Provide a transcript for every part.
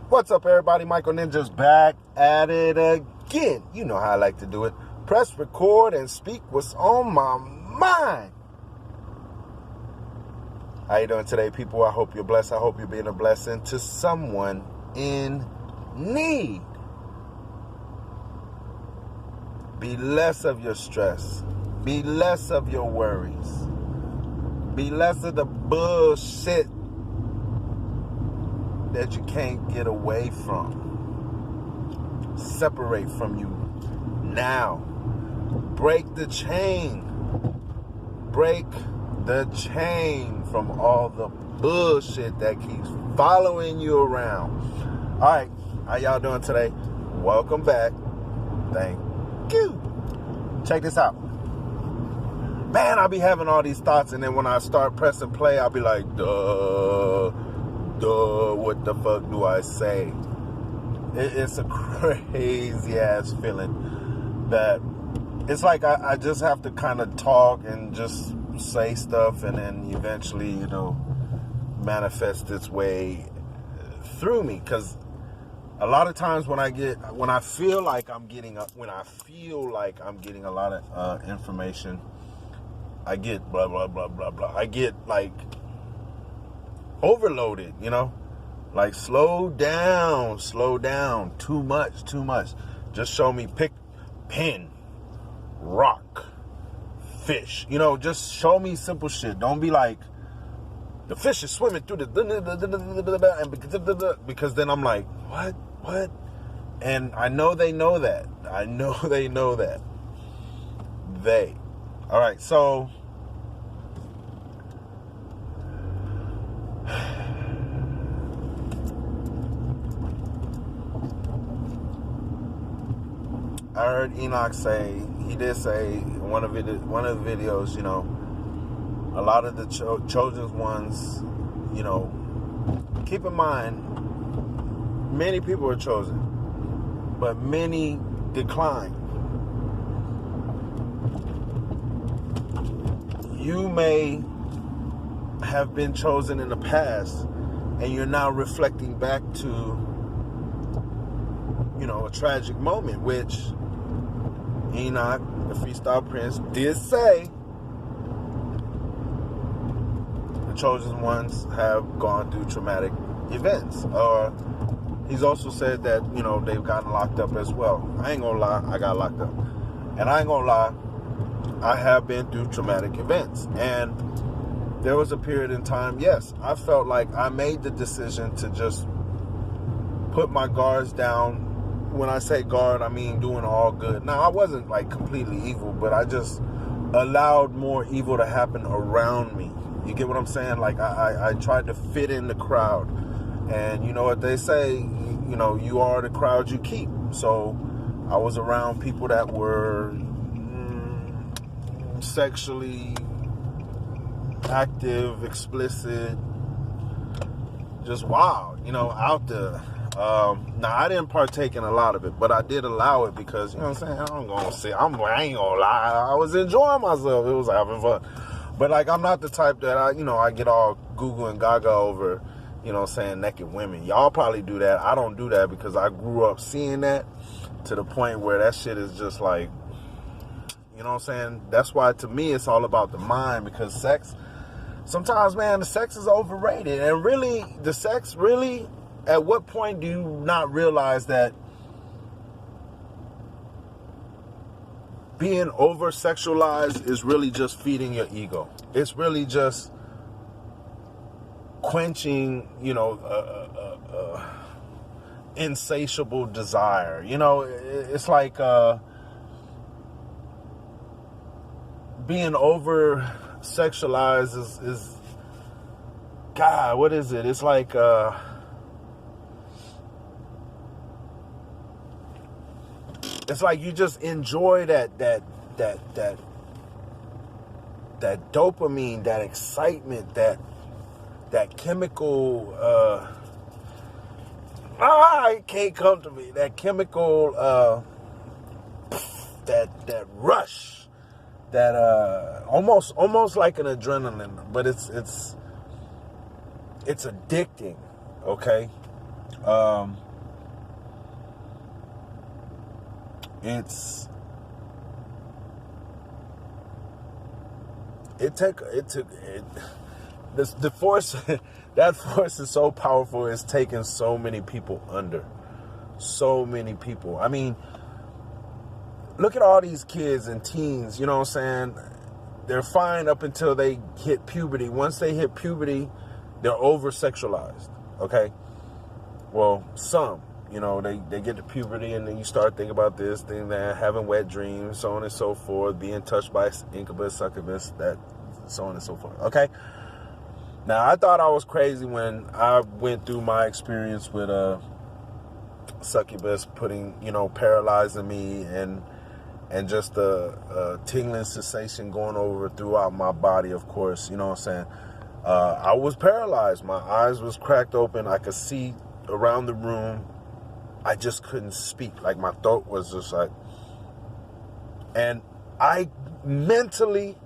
What's up, everybody? Michael Ninja's back at it again. You know how I like to do it. Press record and speak what's on my mind. How you doing today, people? I hope you're blessed. I hope you're being a blessing to someone in need. Be less of your stress. Be less of your worries. Be less of the bullshit that you can't get away from. Separate from you now. Break the chain. Break the chain from all the bullshit that keeps following you around. All right, how y'all doing today? Welcome back. Thank you. Check this out. Man, I'll be having all these thoughts, and then when I start pressing play, I'll be like, duh, what the fuck do I say? It's a crazy ass feeling that it's like I just have to kind of talk and just say stuff, and then eventually, manifest its way through me. Because a lot of times when I feel like I'm getting a lot of information, I get blah blah blah blah blah. I get like overloaded, like slow down, too much. Just show me pen, rock, fish, just show me simple shit. Don't be like, the fish is swimming through the, because then I'm like, what? And I know they know that. All right, so I heard Enoch say, he did say in one of the videos, a lot of the chosen ones, keep in mind, many people are chosen, but many decline. You may have been chosen in the past, and you're now reflecting back to, a tragic moment, which Enoch, the Freestyle Prince, did say the chosen ones have gone through traumatic events. Or he's also said that, they've gotten locked up as well. I ain't gonna lie, I got locked up. And I ain't gonna lie, I have been through traumatic events. And there was a period in time, yes, I felt like I made the decision to just put my guards down. When I say guard, I mean doing all good. Now, I wasn't like completely evil, but I just allowed more evil to happen around me. You get what I'm saying? Like I tried to fit in the crowd. And you know what they say, you are the crowd you keep. So I was around people that were sexually active, explicit, just wild, out there. Now, I didn't partake in a lot of it, but I did allow it because, I ain't gonna lie, I was enjoying myself. It was having fun. But, I'm not the type that, I get all goo and gaga over, naked women. Y'all probably do that. I don't do that because I grew up seeing that to the point where that shit is just like, That's why, to me, it's all about the mind, because sex, sometimes, man, the sex is overrated. And really, the sex really... At what point do you not realize that being over-sexualized is really just feeding your ego? It's really just quenching, insatiable desire. It's like being over-sexualized is God, what is it? It's like... It's like you just enjoy that dopamine, that excitement, that chemical. It can't come to me. That chemical, that rush, that almost like an adrenaline, but it's addicting. Okay. The force, that force is so powerful. It's taken so many people under. So many people. I mean, look at all these kids and teens, you know what I'm saying? They're fine up until they hit puberty. Once they hit puberty, they're over-sexualized, okay? Well, some, you know, they get to puberty and then you start thinking about this, thing, that, having wet dreams, so on and so forth, being touched by incubus, succubus, that, so on and so forth, okay? Now, I thought I was crazy when I went through my experience with succubus putting, you know, paralyzing me and just a tingling sensation going over throughout my body, of course, you know what I'm saying? I was paralyzed. My eyes was cracked open. I could see around the room. I just couldn't speak. Like, my throat was just like... And I mentally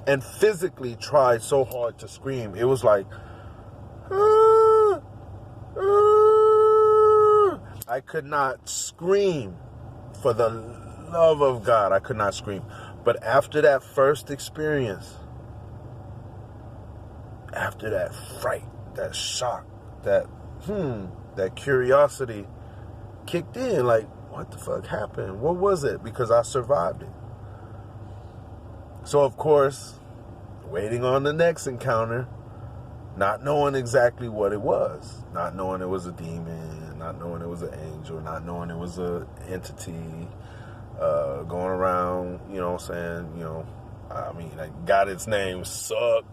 and physically tried so hard to scream. It was like... I could not scream. For the love of God, I could not scream. But after that first experience, after that fright, that shock, that curiosity kicked in, like, what the fuck happened? What was it? Because I survived it. So, of course, waiting on the next encounter, not knowing exactly what it was, not knowing it was a demon, not knowing it was an angel, not knowing it was an entity, going around, you know what I'm saying, you know, I mean, I got its name, Succubus,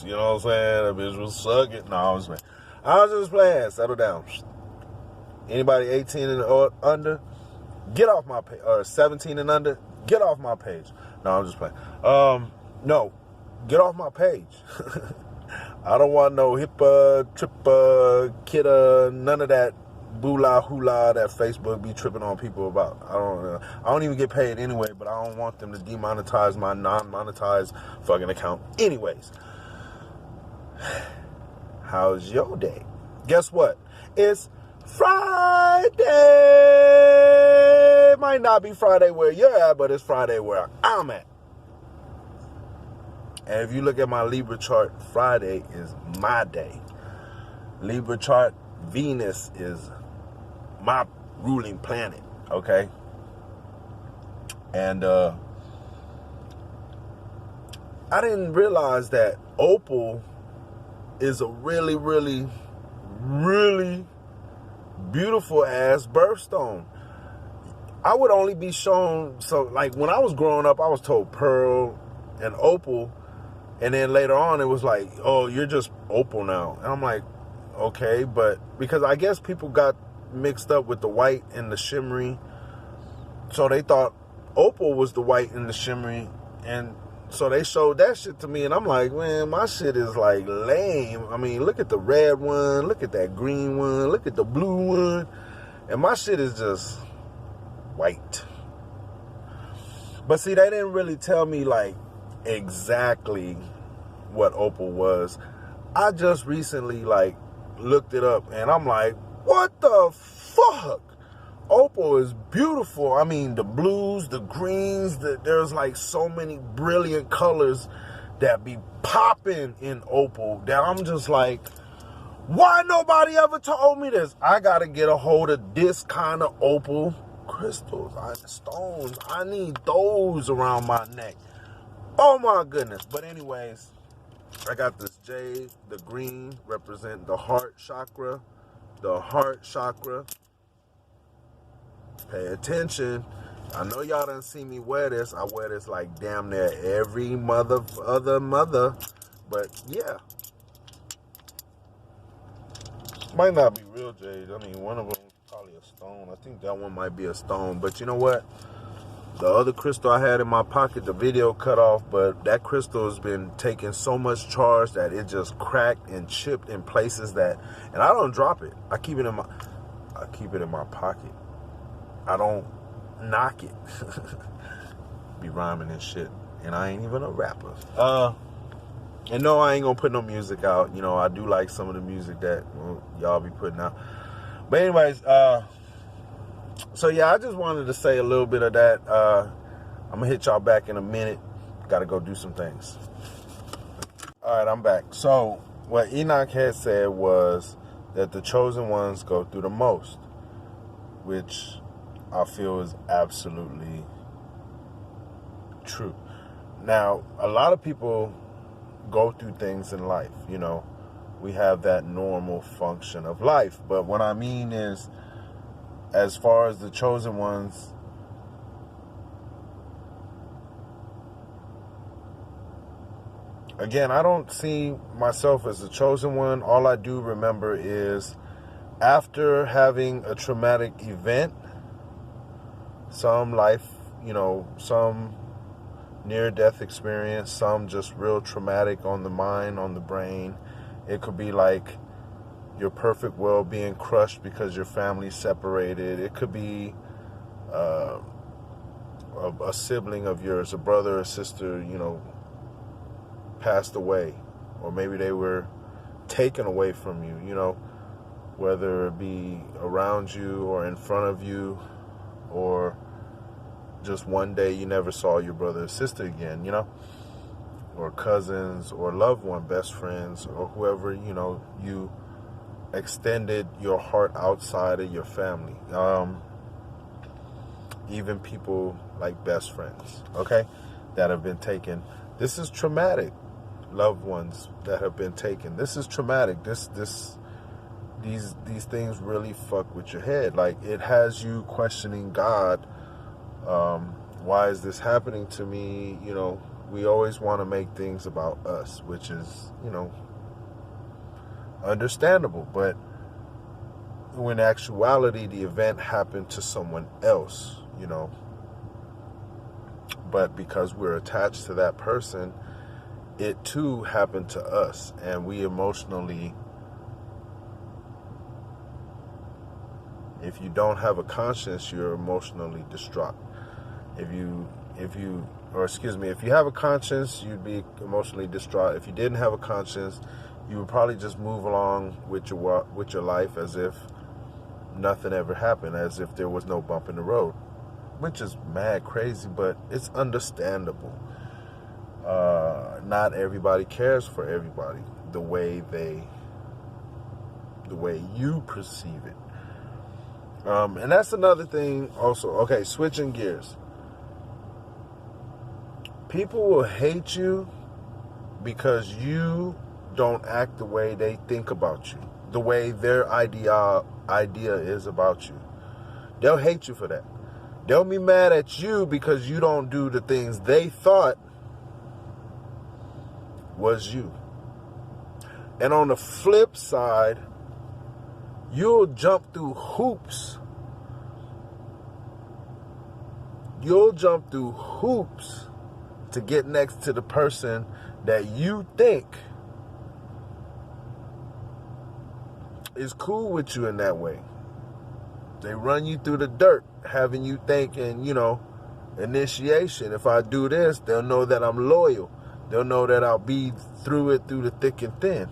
you know what I'm saying, that bitch was sucking. No, I was just playing, settle down. Anybody 18 and under, get off my page, or 17 and under, get off my page. No, I'm just playing. No, get off my page. I don't want no hippa, trippa, kidda, none of that boola hula that Facebook be tripping on people about. I don't even get paid anyway, but I don't want them to demonetize my non-monetized fucking account anyways. How's your day? Guess what? It's Friday. Might not be Friday where you're at, but it's Friday where I'm at. And if you look at my Libra chart, Friday is my day. Libra chart, Venus is my ruling planet, okay? And I didn't realize that opal is a really, really, really beautiful ass birthstone. I would only be shown, so like when I was growing up, I was told pearl and opal. And then later on, it was like, oh, you're just opal now. And I'm like, okay, but because I guess people got mixed up with the white and the shimmery. So they thought opal was the white and the shimmery. And so they showed that shit to me. And I'm like, man, my shit is like lame. I mean, look at the red one. Look at that green one. Look at the blue one. And my shit is just white. But see, they didn't really tell me like exactly what opal was. I just recently like looked it up and I'm like, what the fuck? Opal is beautiful. I mean, the blues, the greens, there's like so many brilliant colors that be popping in opal that I'm just like, why nobody ever told me this? I gotta get a hold of this kind of opal crystals, stones. I need those around my neck. Oh my goodness. But anyways, I got this jade. The green represent the heart chakra. The heart chakra. Pay attention. I know y'all done see me wear this. I wear this like damn near every mother. But yeah. Might not be real jade. I mean, one of them is probably a stone. I think that one might be a stone. But you know what? The other crystal I had in my pocket, the video cut off, but that crystal has been taking so much charge that it just cracked and chipped in places that, and I don't drop it. I keep it in my pocket. I don't knock it. Be rhyming and shit, and I ain't even a rapper. And no, I ain't gonna put no music out. You know, I do like some of the music that y'all be putting out. But anyways, so yeah, I just wanted to say a little bit of that. I'm gonna hit y'all back in a minute. Gotta go do some things. All right, I'm back. So what Enoch had said was that the chosen ones go through the most, which I feel is absolutely true. Now, a lot of people go through things in life, you know. We have that normal function of life. But what I mean is, as far as the chosen ones, again, I don't see myself as a chosen one. All I do remember is after having a traumatic event, some life, you know, some near-death experience, some just real traumatic on the mind, on the brain. It could be like your perfect world being crushed because your family's separated. It could be a sibling of yours, a brother or sister, you know, passed away. Or maybe they were taken away from you, you know, whether it be around you or in front of you, or just one day you never saw your brother or sister again, you know, or cousins or loved one, best friends, or whoever, you know, you extended your heart outside of your family. Even people like best friends, okay, that have been taken. This is traumatic. Loved ones that have been taken. This is traumatic. These things really fuck with your head. Like, it has you questioning God. Why is this happening to me? You know, we always want to make things about us, which is, you know, understandable. But when in actuality, the event happened to someone else, you know. But because we're attached to that person, it too happened to us. And we emotionally, if you don't have a conscience, you're emotionally distraught. If you have a conscience, you'd be emotionally distraught. If you didn't have a conscience, you would probably just move along with your life as if nothing ever happened, as if there was no bump in the road, which is mad crazy, but it's understandable. Not everybody cares for everybody the way you perceive it. And that's another thing also. Okay, switching gears. People will hate you because you don't act the way they think about you, the way their idea is about you. They'll hate you for that. They'll be mad at you because you don't do the things they thought was you. And on the flip side, you'll jump through hoops. You'll jump through hoops to get next to the person that you think is cool with you in that way. They run you through the dirt, having you thinking, you know, initiation. If I do this, they'll know that I'm loyal. They'll know that I'll be through the thick and thin.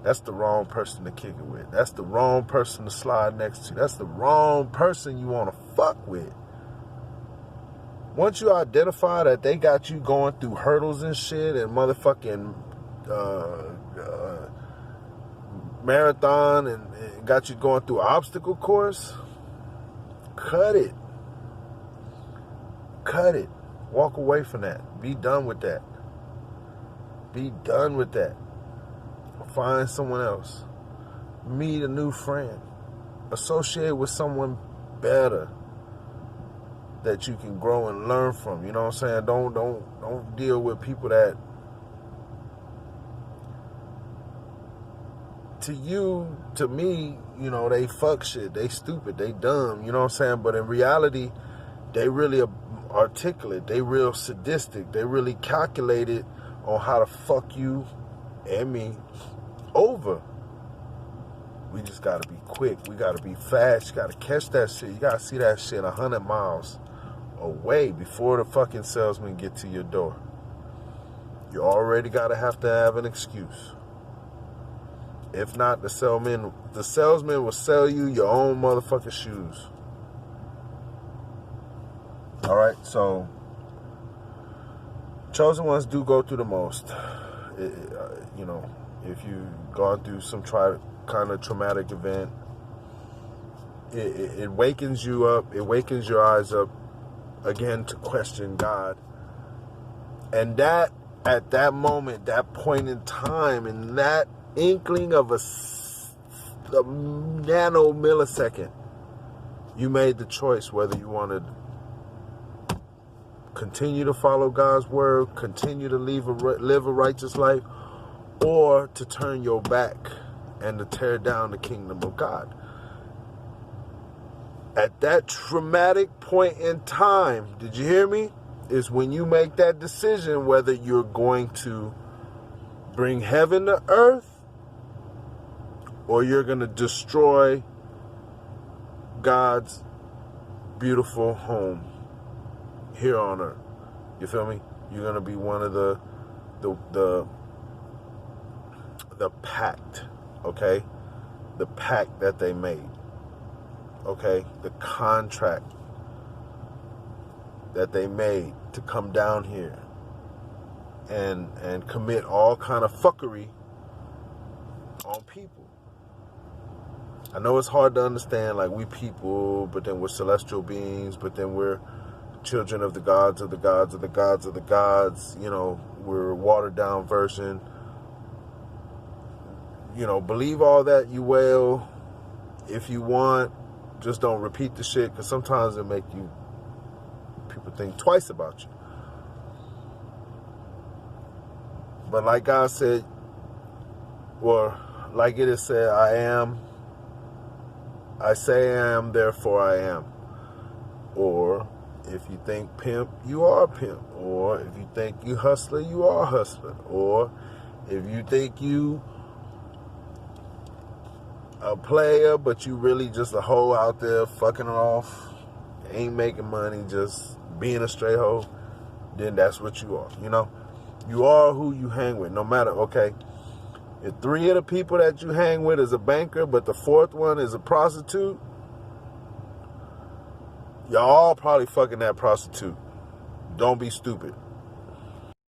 That's the wrong person to kick it with. That's the wrong person to slide next to. That's the wrong person you want to fuck with. Once you identify that they got you going through hurdles and shit and motherfucking marathon and got you going through obstacle course, cut it. Cut it. Walk away from that. Be done with that. Be done with that. Find someone else. Meet a new friend. Associate with someone better that you can grow and learn from. You know what I'm saying? Don't deal with people that to me, you know, they fuck shit. They stupid. They dumb. You know what I'm saying? But in reality, they really articulate. They real sadistic. They really calculated on how to fuck you and me over. We just got to be quick. We got to be fast. You got to catch that shit. You got to see that shit 100 miles away before the fucking salesman get to your door. You already have to have an excuse. If not, the salesman will sell you your own motherfucking shoes. All right, so chosen ones do go through the most. You know, if you've gone through some kind of traumatic event, it wakens you up. It wakens your eyes up again to question God. And that, at that moment, that point in time, in that inkling of a nano millisecond, you made the choice whether you wanted to continue to follow God's word, continue to live a righteous life, or to turn your back and to tear down the kingdom of God. At that traumatic point in time, did you hear me? Is when you make that decision whether you're going to bring heaven to earth or you're going to destroy God's beautiful home here on earth. You feel me? You're going to be one of the pact, okay? The pact that they made, okay? The contract that they made to come down here and commit all kind of fuckery on people. I know it's hard to understand, like, we people, but then we're celestial beings, but then we're children of the gods, of the gods, of the gods, of the gods. You know, we're a watered down version. You know, believe all that you will if you want. Just don't repeat the shit, because sometimes it make people think twice about you. But like God said, or like it is said, I say I am, therefore I am. Or if you think pimp, you are a pimp. Or if you think you hustler, you are a hustler. Or if you think you a player, but you really just a hoe out there fucking it off, ain't making money, just being a straight hoe, then that's what you are. You know, you are who you hang with, no matter, okay, if 3 of the people that you hang with is a banker, but the 4th one is a prostitute, y'all all probably fucking that prostitute. Don't be stupid.